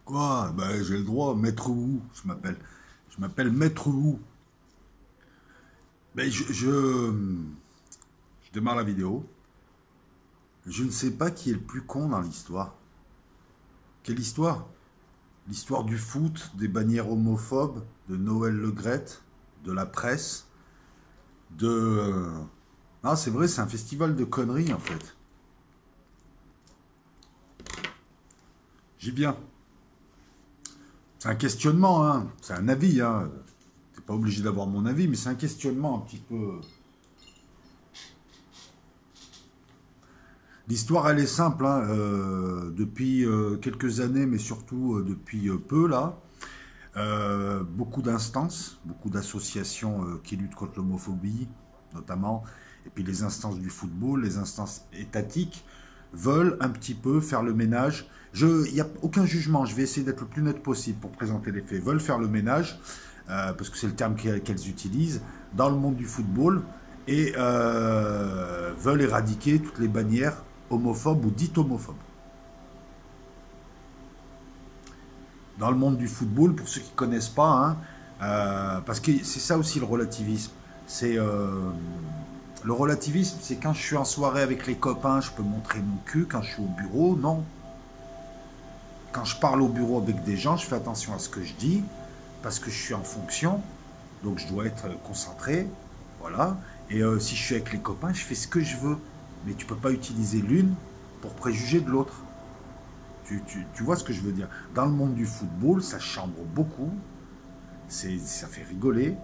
Quoi? Ben, j'ai le droit, Maître Wu, je m'appelle. Je m'appelle Maître Wu. Mais je démarre la vidéo. Je ne sais pas qui est le plus con dans l'histoire. Quelle histoire? L'histoire du foot, des bannières homophobes, de Noël Le Graët, de la presse, de... Ah, c'est vrai, c'est un festival de conneries, en fait. J'y viens. C'est un questionnement, hein. C'est un avis, hein. T'es pas obligé d'avoir mon avis, mais c'est un questionnement un petit peu... L'histoire, elle est simple, hein, depuis quelques années, mais surtout depuis peu, là, beaucoup d'instances, beaucoup d'associations qui luttent contre l'homophobie, notamment, et puis les instances du football, les instances étatiques, veulent un petit peu faire le ménage. Il n'y a aucun jugement, je vais essayer d'être le plus net possible pour présenter les faits. Veulent faire le ménage, parce que c'est le terme qu'elles utilisent, dans le monde du football, et veulent éradiquer toutes les bannières homophobes ou dites homophobes. Dans le monde du football, pour ceux qui ne connaissent pas, hein, parce que c'est ça aussi le relativisme. C'est le relativisme, c'est quand je suis en soirée avec les copains, je peux montrer mon cul. Quand je suis au bureau, non. Quand je parle au bureau avec des gens, je fais attention à ce que je dis, parce que je suis en fonction, donc je dois être concentré, voilà. Et si je suis avec les copains, je fais ce que je veux. Mais tu peux pas utiliser l'une pour préjuger de l'autre. Tu vois ce que je veux dire? Dans le monde du football, ça chambre beaucoup, ça fait rigoler,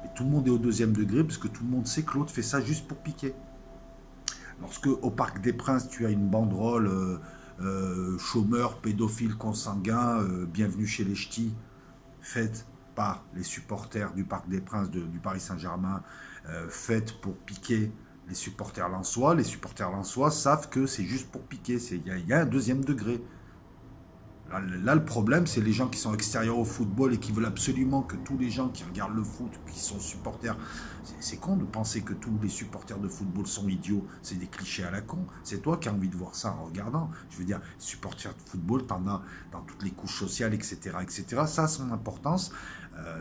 et tout le monde est au deuxième degré, parce que tout le monde sait que l'autre fait ça juste pour piquer. Lorsque au Parc des Princes, tu as une banderole chômeur, pédophile, consanguin, bienvenue chez les ch'tis, faite par les supporters du Parc des Princes du Paris Saint-Germain, faite pour piquer les supporters lensois savent que c'est juste pour piquer, il y a un deuxième degré. Là, le problème, c'est les gens qui sont extérieurs au football et qui veulent absolument que tous les gens qui regardent le foot, qui sont supporters, c'est con de penser que tous les supporters de football sont idiots, c'est des clichés à la con. C'est toi qui as envie de voir ça en regardant. Je veux dire, supporters de football, t'en as dans toutes les couches sociales, etc., etc. Ça a son importance.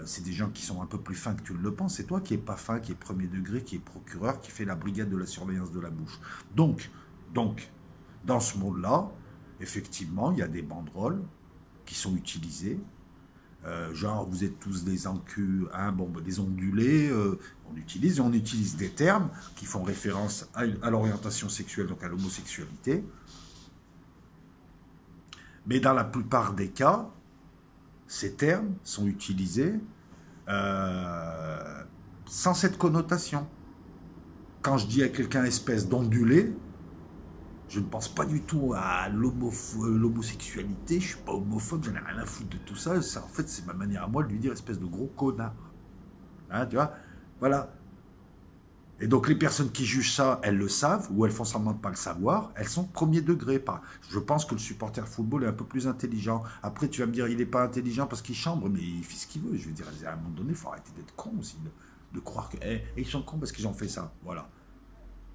C'est des gens qui sont un peu plus fins que tu le penses. C'est toi qui es pas fin, qui est premier degré, qui est procureur, qui fait la brigade de la surveillance de la bouche. Donc, dans ce monde-là, effectivement, il y a des banderoles qui sont utilisées. Genre, vous êtes tous des encus, hein, bon, des ondulés. On utilise des termes qui font référence à l'orientation sexuelle, donc à l'homosexualité. Mais dans la plupart des cas, ces termes sont utilisés sans cette connotation. Quand je dis à quelqu'un espèce d'ondulé, je ne pense pas du tout à l'homosexualité, je ne suis pas homophobe, j'en ai rien à foutre de tout ça. En fait, c'est ma manière à moi de lui dire espèce de gros connard. Hein, tu vois? Voilà. Et donc les personnes qui jugent ça, elles le savent, ou elles font semblant de ne pas le savoir, elles sont premier degré. Je pense que le supporter de football est un peu plus intelligent. Après, tu vas me dire, il n'est pas intelligent parce qu'il chambre, mais il fait ce qu'il veut. Je veux dire, à un moment donné, il faut arrêter d'être con aussi, de croire que ils sont cons parce qu'ils ont fait ça. Voilà.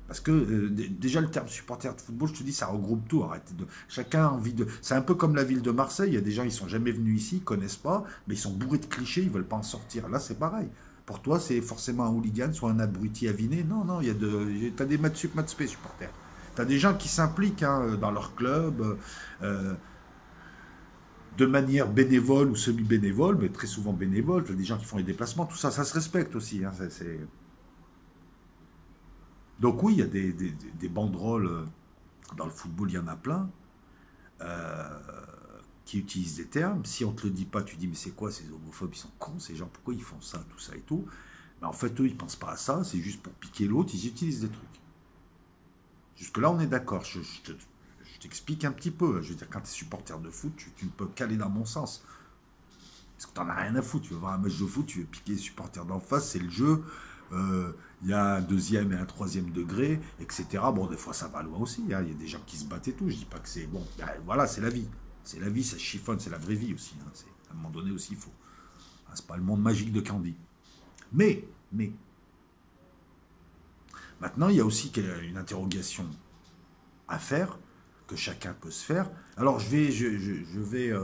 Parce que déjà le terme supporter de football, je te dis, ça regroupe tout. Chacun a envie de. C'est un peu comme la ville de Marseille. Il y a des gens, ils sont jamais venus ici, ils connaissent pas, mais ils sont bourrés de clichés, ils veulent pas en sortir. Là, c'est pareil. Pour toi, c'est forcément un hooligan, soit un abruti aviné. Non, non, t'as des maths sup, maths spé supporters. T'as des gens qui s'impliquent hein, dans leur club, de manière bénévole ou semi-bénévole, mais très souvent bénévole. T'as des gens qui font les déplacements, tout ça, ça se respecte aussi. Hein, Donc oui, il y a des banderoles dans le football, il y en a plein, euh, qui utilisent des termes. Si on ne te le dit pas, tu dis mais c'est quoi ces homophobes, ils sont cons ces gens, pourquoi ils font ça, tout ça et tout. Mais en fait, eux, ils ne pensent pas à ça, c'est juste pour piquer l'autre, ils utilisent des trucs. Jusque-là, on est d'accord, je t'explique un petit peu. Je veux dire, quand tu es supporter de foot, tu ne peux qu'aller dans mon sens. Parce que t'en as rien à foutre. Tu veux voir un match de foot, tu veux piquer les supporters d'en face, c'est le jeu. Il y a un deuxième et un troisième degré, etc. Bon, des fois, ça va loin aussi. Hein. Il y a des gens qui se battent et tout. Je dis pas que c'est bon. Ben, voilà, c'est la vie. C'est la vie, ça chiffonne, c'est la vraie vie aussi. Hein. À un moment donné aussi, il faut. Hein, c'est pas le monde magique de Candy. Mais, maintenant, il y a aussi une interrogation à faire, que chacun peut se faire. Alors, je vais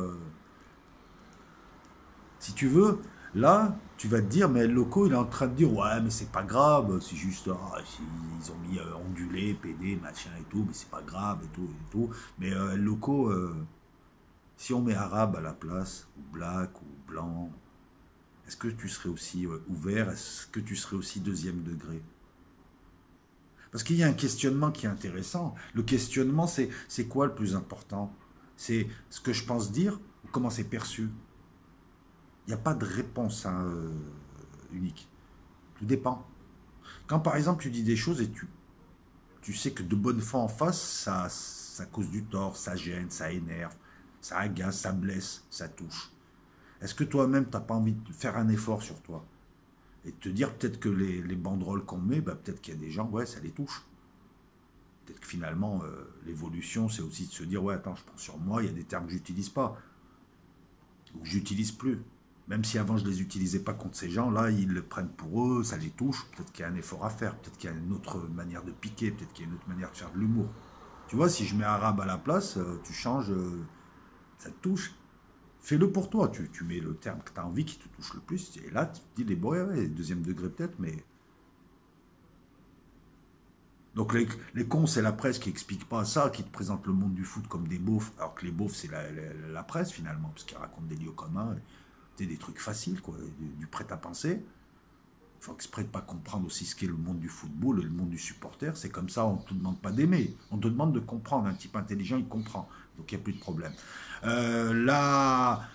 Si tu veux, là, tu vas te dire, mais le loco, il est en train de dire, ouais, mais c'est pas grave, c'est juste, ils ont mis ondulé, PD, machin et tout, mais c'est pas grave et tout et tout. Mais le loco, si on met arabe à la place, ou black, ou blanc, est-ce que tu serais aussi ouvert? Est-ce que tu serais aussi deuxième degré? Parce qu'il y a un questionnement qui est intéressant. Le questionnement, c'est quoi le plus important? C'est ce que je pense dire ou comment c'est perçu? Il n'y a pas de réponse hein, unique. Tout dépend. Quand par exemple tu dis des choses et tu sais que de bonne foi en face, ça cause du tort, ça gêne, ça énerve, ça agace, ça blesse, ça touche. Est-ce que toi-même, tu n'as pas envie de faire un effort sur toi? Et de te dire peut-être que les banderoles qu'on met, bah, peut-être qu'il y a des gens, ouais, ça les touche. Peut-être que finalement, l'évolution, c'est aussi de se dire, ouais, attends, je pense sur moi, il y a des termes que j'utilise pas, ou que j'utilise plus. Même si avant je ne les utilisais pas contre ces gens, là, ils le prennent pour eux, ça les touche, peut-être qu'il y a un effort à faire, peut-être qu'il y a une autre manière de piquer, peut-être qu'il y a une autre manière de faire de l'humour. Tu vois, si je mets arabe à la place, tu changes, ça te touche. Fais-le pour toi, tu mets le terme que tu as envie qui te touche le plus, et là, tu te dis, les boys, ouais, deuxième degré peut-être, mais... Donc les cons, c'est la presse qui explique pas ça, qui te présente le monde du foot comme des beaufs, alors que les beaufs, c'est la presse finalement, parce qu'ils racontent des lieux communs, des trucs faciles, quoi, du prêt-à-penser. Il faut exprès de pas comprendre aussi ce qu'est le monde du football, le monde du supporter. C'est comme ça, on ne te demande pas d'aimer, on te demande de comprendre. Un type intelligent, il comprend, donc il n'y a plus de problème. Là,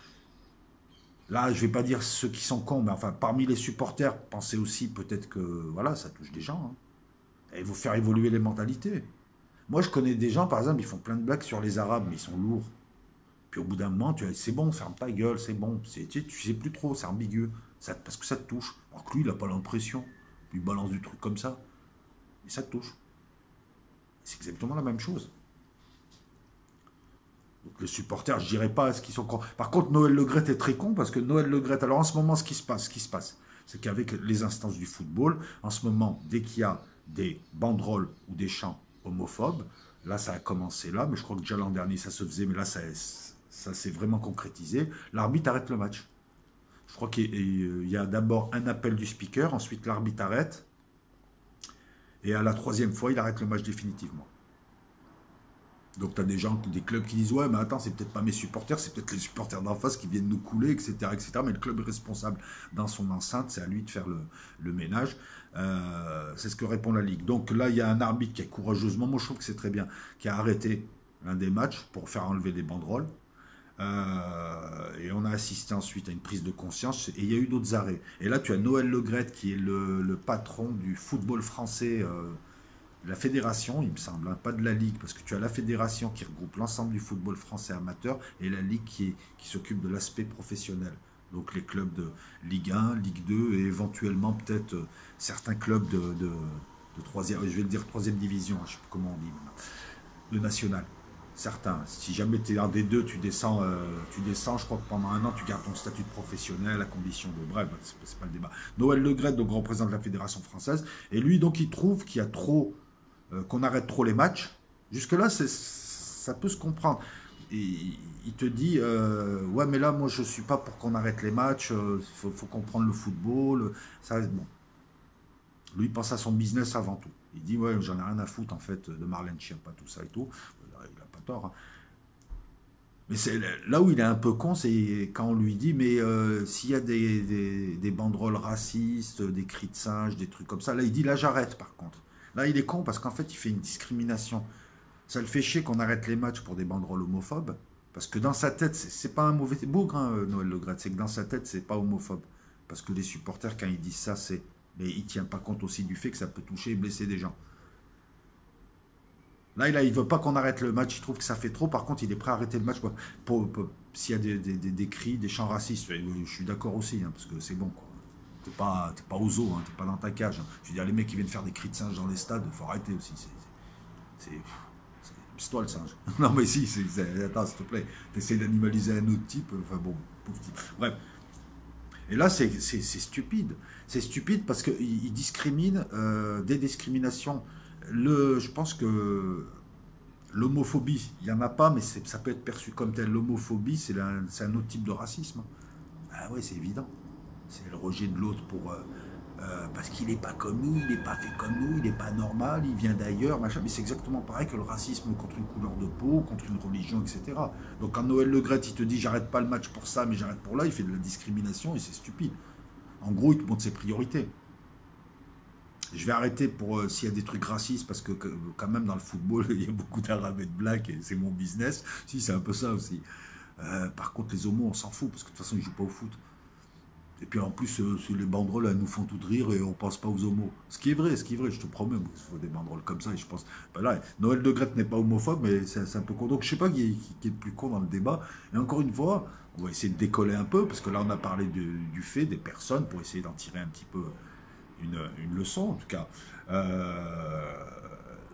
je vais pas dire ceux qui sont cons, mais enfin, parmi les supporters, pensez aussi peut-être que, voilà, ça touche des gens. Hein. Et il faut faire évoluer les mentalités. Moi, je connais des gens, par exemple, ils font plein de blagues sur les Arabes, mais ils sont lourds. Puis au bout d'un moment, tu dis, c'est bon, ferme ta gueule, c'est bon. Tu sais plus trop, c'est ambigu. Parce que ça te touche. Alors que lui, il n'a pas l'impression. Il balance du truc comme ça. Mais ça te touche. C'est exactement la même chose. Donc les supporters, je dirais pas ce qu'ils sont cons. Par contre, Noël Le Graët est très con parce que Noël Le Graët, alors en ce moment, ce qui se passe, c'est qu'avec les instances du football, en ce moment, dès qu'il y a des banderoles ou des chants homophobes, là, ça a commencé là, mais je crois que déjà l'an dernier, ça se faisait, mais là, ça s'est vraiment concrétisé. L'arbitre arrête le match. Je crois qu'il y a d'abord un appel du speaker, ensuite l'arbitre arrête, et à la troisième fois, il arrête le match définitivement. Donc tu as des gens, des clubs qui disent ouais mais attends c'est peut-être pas mes supporters, c'est peut-être les supporters d'en face qui viennent nous couler, etc., etc. Mais le club est responsable dans son enceinte, c'est à lui de faire le ménage. C'est ce que répond la Ligue. Donc là il y a un arbitre qui a courageusement, moi je trouve que c'est très bien, qui a arrêté l'un des matchs pour faire enlever des banderoles. Et on a assisté ensuite à une prise de conscience et il y a eu d'autres arrêts. Et là tu as Noël Le Graët qui est le patron du football français. La fédération, il me semble, hein, pas de la Ligue, parce que tu as la fédération qui regroupe l'ensemble du football français amateur et la Ligue qui s'occupe de l'aspect professionnel. Donc les clubs de Ligue 1, Ligue 2 et éventuellement peut-être certains clubs de troisième, je vais le dire troisième division, je ne sais pas comment on dit maintenant, de national. Certains. Si jamais tu es un des deux, tu descends, je crois que pendant un an, tu gardes ton statut de professionnel à condition de... Bref, c'est pas le débat. Noël Le Graët, donc représente la Fédération française, et lui, donc, il trouve qu'il y a trop... qu'on arrête trop les matchs. Jusque-là, ça peut se comprendre. Et il te dit, ouais, mais là, moi, je suis pas pour qu'on arrête les matchs, faut comprendre le football. Ça, bon. Lui, il pense à son business avant tout. Il dit, ouais, j'en ai rien à foutre, en fait, de Marlène Schiappa, tout ça et tout. Il n'a pas tort. Hein. Mais c'est là où il est un peu con, c'est quand on lui dit, mais s'il y a des banderoles racistes, des cris de singe, des trucs comme ça, là, il dit, là, j'arrête, par contre. Là, il est con parce qu'en fait, il fait une discrimination. Ça le fait chier qu'on arrête les matchs pour des banderoles homophobes. Parce que dans sa tête, c'est pas un mauvais bougre, hein, Noël Le Graët. C'est que dans sa tête, c'est pas homophobe. Parce que les supporters, quand ils disent ça, c'est... Mais il tient pas compte aussi du fait que ça peut toucher et blesser des gens. Là, il veut pas qu'on arrête le match. Il trouve que ça fait trop. Par contre, il est prêt à arrêter le match s'il y a des cris, des chants racistes. Je suis d'accord aussi, hein, parce que c'est bon, quoi. T'es pas au zoo, hein, t'es pas dans ta cage. Hein. Je veux dire, les mecs qui viennent faire des cris de singe dans les stades, faut arrêter aussi. C'est toi le singe. Non mais si, attends, s'il te plaît. T'essayes d'animaliser un autre type, enfin bon, pauvre type. Bref. Et là, c'est stupide. C'est stupide parce qu'il discrimine des discriminations. Je pense que l'homophobie, il n'y en a pas, mais ça peut être perçu comme tel. L'homophobie, c'est un autre type de racisme. Ah ouais, c'est évident. C'est le rejet de l'autre pour parce qu'il n'est pas comme nous, il n'est pas fait comme nous, il n'est pas normal, il vient d'ailleurs, machin. Mais c'est exactement pareil que le racisme contre une couleur de peau, contre une religion, etc. Donc quand Noël Le Graët, il te dit j'arrête pas le match pour ça, mais j'arrête pour là, il fait de la discrimination et c'est stupide. En gros, il te montre ses priorités. Je vais arrêter pour s'il y a des trucs racistes, parce que quand même dans le football, il y a beaucoup d'arabes et de blacks, et c'est mon business. Si, c'est un peu ça aussi. Par contre, les homos, on s'en fout, parce que de toute façon, ils jouent pas au foot. Et puis en plus, les banderoles, elles nous font toutes rire et on pense pas aux homos. Ce qui est vrai, je te promets, il faut des banderoles comme ça. Et je pense, ben là, Noël de Grette n'est pas homophobe, mais c'est un peu con. Donc je sais pas qui est le plus con dans le débat. Et encore une fois, on va essayer de décoller un peu, parce que là, on a parlé du fait, des personnes, pour essayer d'en tirer un petit peu une leçon, en tout cas,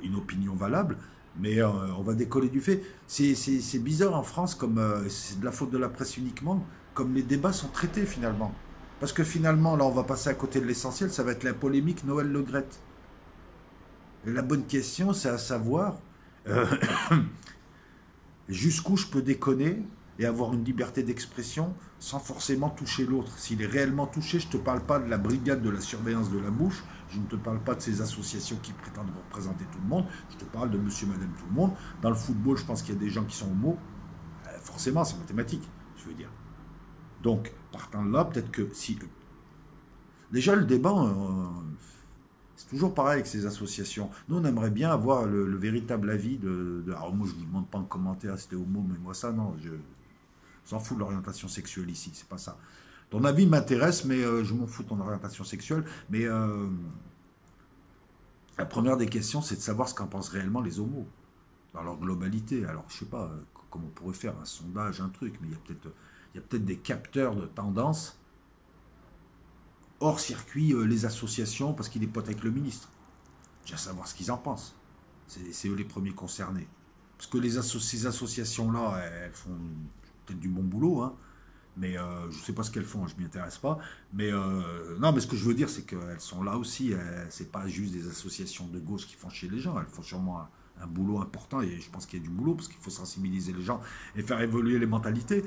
une opinion valable. Mais on va décoller du fait. C'est bizarre en France, comme c'est de la faute de la presse uniquement, comme les débats sont traités finalement. Parce que finalement, là, on va passer à côté de l'essentiel, ça va être la polémique Noël Le Graët. La bonne question, c'est à savoir euh, jusqu'où je peux déconner et avoir une liberté d'expression sans forcément toucher l'autre. S'il est réellement touché, je ne te parle pas de la brigade de la surveillance de la bouche, je ne te parle pas de ces associations qui prétendent représenter tout le monde, je te parle de monsieur, madame, tout le monde. Dans le football, je pense qu'il y a des gens qui sont homo. Forcément, c'est mathématique, je veux dire. Donc, partant de là, peut-être que si... Déjà, le débat, c'est toujours pareil avec ces associations. Nous, on aimerait bien avoir le véritable avis alors moi, je ne vous demande pas en commentaire si t'es homo, mais moi ça, non, je s'en fous de l'orientation sexuelle ici, c'est pas ça. Ton avis m'intéresse, mais je m'en fous de ton orientation sexuelle. Mais la première des questions, c'est de savoir ce qu'en pensent réellement les homos, dans leur globalité. Alors, je sais pas comment on pourrait faire un sondage, un truc, mais il y a peut-être des capteurs de tendance hors circuit les associations parce qu'il est pote avec le ministre. Déjà savoir ce qu'ils en pensent. C'est eux les premiers concernés. Parce que ces associations-là, elles font peut-être du bon boulot, hein, mais je ne sais pas ce qu'elles font, je ne m'y intéresse pas. Mais non, mais ce que je veux dire, c'est qu'elles sont là aussi. C'est pas juste des associations de gauche qui font chier les gens. Elles font sûrement un boulot important et je pense qu'il y a du boulot parce qu'il faut sensibiliser les gens et faire évoluer les mentalités.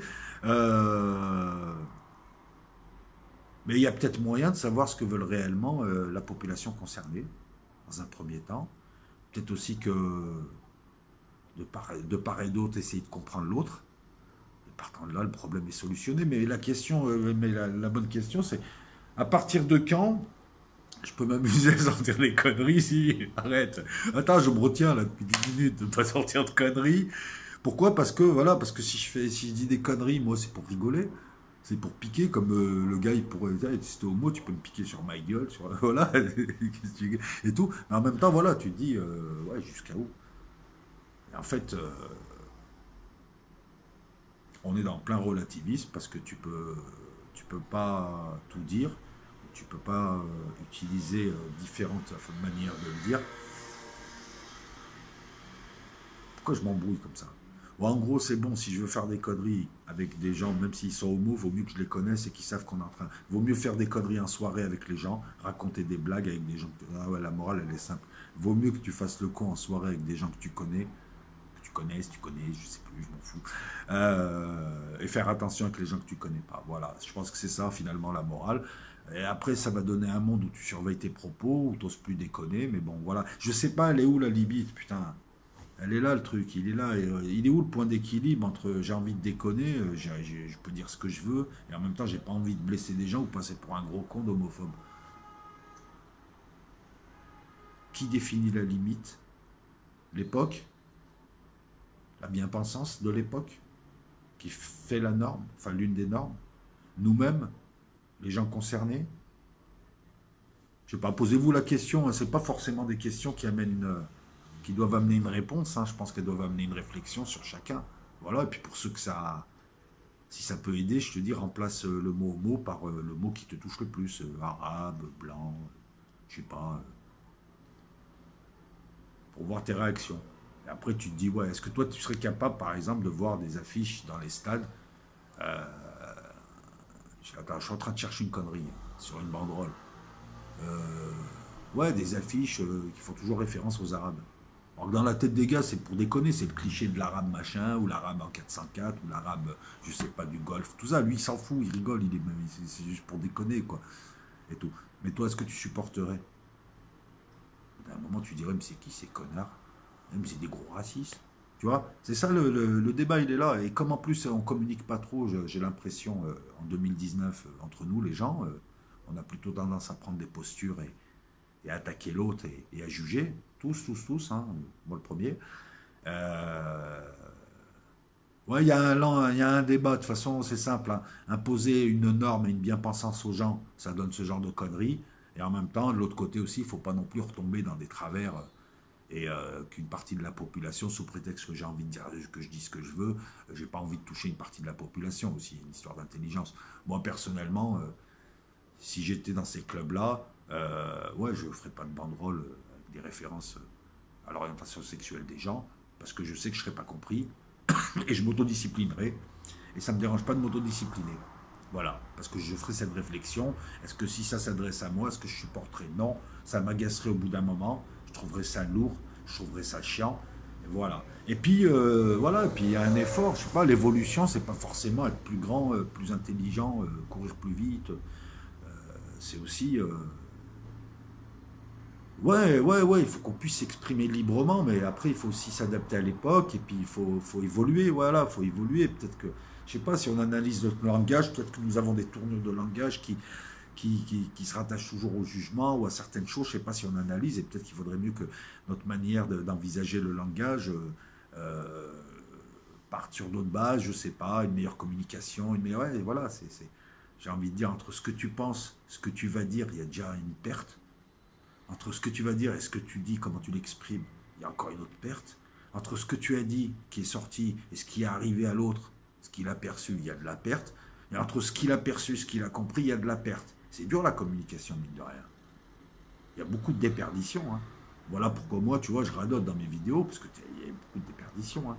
Mais il y a peut-être moyen de savoir ce que veulent réellement la population concernée, dans un premier temps. Peut-être aussi que de part et d'autre, essayer de comprendre l'autre. Et partant de là, le problème est solutionné. Mais la question, la bonne question, c'est à partir de quand je peux m'amuser à sortir des conneries si... Arrête. Attends, je me retiens là depuis 10 minutes de ne pas sortir de conneries. Pourquoi? Parce que voilà, parce que si je dis des conneries, moi c'est pour rigoler. C'est pour piquer, comme le gars, il pourrait dire, si t'es homo, tu peux me piquer sur ma gueule, sur, voilà, et tout. Mais en même temps, voilà, tu te dis, ouais, jusqu'à où? Et en fait, on est dans plein relativisme parce que tu peux pas tout dire, tu peux pas utiliser différentes manières de le dire. Pourquoi je m'embrouille comme ça? Bon, en gros, c'est bon, si je veux faire des conneries avec des gens, même s'ils sont homo, vaut mieux que je les connaisse et qu'ils savent qu'on est en train. Vaut mieux faire des conneries en soirée avec les gens, raconter des blagues avec des gens. Ah ouais, la morale, elle est simple. Vaut mieux que tu fasses le con en soirée avec des gens que tu connais, si tu connais, je sais plus, je m'en fous. Et faire attention avec les gens que tu connais pas. Voilà, je pense que c'est ça finalement la morale. Et après, ça va donner un monde où tu surveilles tes propos, où tu n'oses plus déconner, mais bon, voilà. Je sais pas, elle est où la limite, putain. Elle est là le truc, il est là. Et, il est où le point d'équilibre entre j'ai envie de déconner, je peux dire ce que je veux, et en même temps j'ai pas envie de blesser des gens ou passer pour un gros con d'homophobe. Qui définit la limite? L'époque? La bien-pensance de l'époque? Qui fait la norme? Enfin l'une des normes? Nous-mêmes? Les gens concernés? Je sais pas, posez-vous la question, hein, c'est pas forcément des questions qui doivent amener une réponse, hein. Je pense qu'elles doivent amener une réflexion sur chacun. Voilà, et puis pour ceux que ça, si ça peut aider, je te dis, remplace le mot homo par le mot qui te touche le plus, arabe, blanc, je sais pas, pour voir tes réactions. Et après, tu te dis, ouais, est-ce que toi, tu serais capable, par exemple, de voir des affiches dans les stades attends, je suis en train de chercher une connerie sur une banderole. Ouais, des affiches qui font toujours référence aux Arabes. Alors que dans la tête des gars, c'est pour déconner, c'est le cliché de l'arabe machin, ou l'arabe en 404, ou l'arabe, je sais pas, du golf, tout ça. Lui, il s'en fout, il rigole, c'est juste pour déconner, quoi. Et tout. Mais toi, est-ce que tu supporterais? À un moment, tu dirais, mais c'est qui ces connards? Même c'est des gros racistes. Tu vois, c'est ça le débat, il est là. Et comme en plus on communique pas trop, j'ai l'impression, en 2019, entre nous, les gens, on a plutôt tendance à prendre des postures et à attaquer l'autre et à juger. Tous, hein, moi le premier. Euh, ouais, il y a un débat. De toute façon, c'est simple, hein. Imposer une norme et une bien-pensance aux gens, ça donne ce genre de conneries. Et en même temps, de l'autre côté aussi, il ne faut pas non plus retomber dans des travers et qu'une partie de la population, sous prétexte que j'ai envie de dire que je dis ce que je veux, j'ai pas envie de toucher une partie de la population aussi, une histoire d'intelligence. Moi personnellement, si j'étais dans ces clubs-là, ouais, je ne ferais pas de banderole avec des références à l'orientation sexuelle des gens, parce que je sais que je ne serais pas compris, et je m'autodisciplinerai, et ça ne me dérange pas de m'autodiscipliner. Voilà, parce que je ferai cette réflexion. Est-ce que si ça s'adresse à moi, est-ce que je supporterai? Non, ça m'agacerait au bout d'un moment. Je trouverais ça lourd, je trouverais ça chiant. Et voilà. Et puis, voilà, et puis il y a un effort. Je sais pas, l'évolution, c'est pas forcément être plus grand, plus intelligent, courir plus vite. C'est aussi. Ouais, il faut qu'on puisse s'exprimer librement, mais après, il faut aussi s'adapter à l'époque, et puis faut évoluer, voilà, faut évoluer. Peut-être que, je sais pas, si on analyse notre langage, peut-être que nous avons des tournures de langage qui se rattachent toujours au jugement ou à certaines choses, je sais pas si on analyse, et peut-être qu'il faudrait mieux que notre manière d'envisager le langage parte sur d'autres bases, je sais pas, une meilleure communication, une meilleure. Ouais, et voilà, j'ai envie de dire, entre ce que tu penses, ce que tu vas dire, il y a déjà une perte. Entre ce que tu vas dire et ce que tu dis, comment tu l'exprimes, il y a encore une autre perte. Entre ce que tu as dit, qui est sorti, et ce qui est arrivé à l'autre, ce qu'il a perçu, il y a de la perte. Et entre ce qu'il a perçu, ce qu'il a compris, il y a de la perte. C'est dur la communication, mine de rien. Il y a beaucoup de déperditions, hein. Voilà pourquoi moi, tu vois, je radote dans mes vidéos, parce qu'il y a beaucoup de déperditions, hein.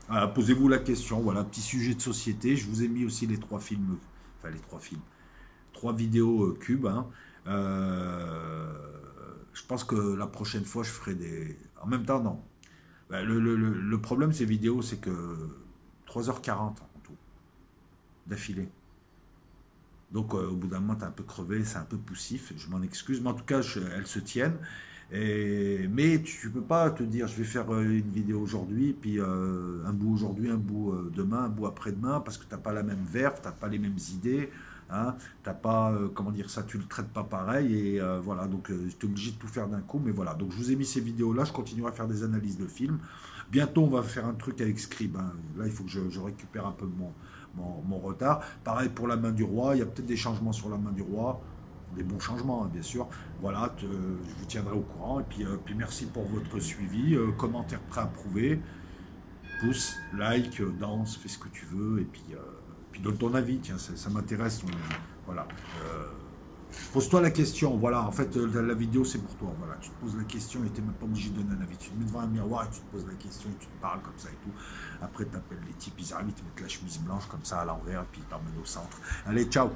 Voilà, posez-vous la question, voilà, petit sujet de société. Je vous ai mis aussi les trois films, enfin les trois films, trois vidéos cubes, hein. Euh, je pense que la prochaine fois, je ferai des. En même temps, non. Ben, le problème de ces vidéos, c'est que 3h40 en tout, d'affilée. Donc, au bout d'un moment, t'es un peu crevé, c'est un peu poussif, je m'en excuse, mais en tout cas, elles se tiennent. Mais tu peux pas te dire, je vais faire une vidéo aujourd'hui, puis un bout aujourd'hui, un bout demain, un bout après-demain, parce que t'as pas la même verve, t'as pas les mêmes idées, hein, t'as pas, comment dire ça, tu le traites pas pareil, et voilà, donc j'étais obligé de tout faire d'un coup, mais voilà, donc je vous ai mis ces vidéos-là, je continuerai à faire des analyses de films. Bientôt, on va faire un truc avec Scribe, hein. Là, il faut que je récupère un peu mon retard. Pareil pour la main du roi, il y a peut-être des changements sur la main du roi, des bons changements, hein, bien sûr. Voilà, je vous tiendrai au courant. Et puis merci pour votre suivi. Commentaire prêt à approuver. Pouce, like, danse, fais ce que tu veux. Et puis donne ton avis. Tiens, ça m'intéresse ton avis. Voilà. Pose-toi la question. Voilà, en fait, la vidéo, c'est pour toi. Voilà, tu te poses la question et tu n'es même pas obligé de donner un avis. Tu te mets devant un miroir et tu te poses la question et tu te parles comme ça et tout. Après, tu appelles les types, ils arrivent, ils te mettent la chemise blanche comme ça à l'envers et puis ils t'emmènent au centre. Allez, ciao!